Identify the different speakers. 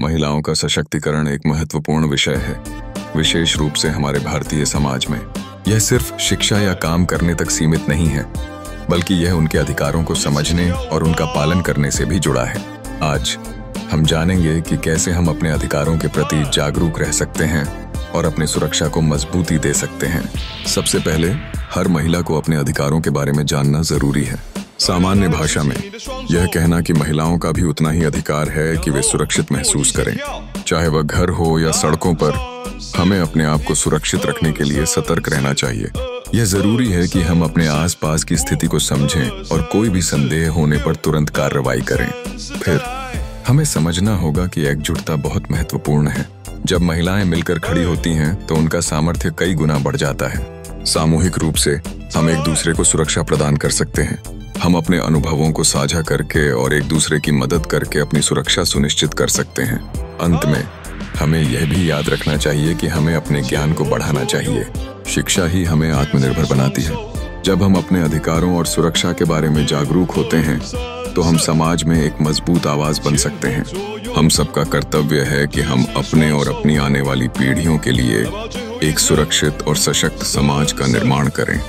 Speaker 1: महिलाओं का सशक्तिकरण एक महत्वपूर्ण विषय है, विशेष रूप से हमारे भारतीय समाज में। यह सिर्फ शिक्षा या काम करने तक सीमित नहीं है, बल्कि यह उनके अधिकारों को समझने और उनका पालन करने से भी जुड़ा है। आज हम जानेंगे कि कैसे हम अपने अधिकारों के प्रति जागरूक रह सकते हैं और अपनी सुरक्षा को मजबूती दे सकते हैं। सबसे पहले, हर महिला को अपने अधिकारों के बारे में जानना जरूरी है। सामान्य भाषा में यह कहना कि महिलाओं का भी उतना ही अधिकार है कि वे सुरक्षित महसूस करें, चाहे वह घर हो या सड़कों पर। हमें अपने आप को सुरक्षित रखने के लिए सतर्क रहना चाहिए। यह जरूरी है कि हम अपने आसपास की स्थिति को समझें और कोई भी संदेह होने पर तुरंत कार्रवाई करें। फिर हमें समझना होगा कि एकजुटता बहुत महत्वपूर्ण है। जब महिलाएं मिलकर खड़ी होती हैं तो उनका सामर्थ्य कई गुना बढ़ जाता है। सामूहिक रूप से हम एक दूसरे को सुरक्षा प्रदान कर सकते हैं। हम अपने अनुभवों को साझा करके और एक दूसरे की मदद करके अपनी सुरक्षा सुनिश्चित कर सकते हैं। अंत में हमें यह भी याद रखना चाहिए कि हमें अपने ज्ञान को बढ़ाना चाहिए। शिक्षा ही हमें आत्मनिर्भर बनाती है। जब हम अपने अधिकारों और सुरक्षा के बारे में जागरूक होते हैं तो हम समाज में एक मजबूत आवाज बन सकते हैं। हम सबका कर्तव्य है कि हम अपने और अपनी आने वाली पीढ़ियों के लिए एक सुरक्षित और सशक्त समाज का निर्माण करें।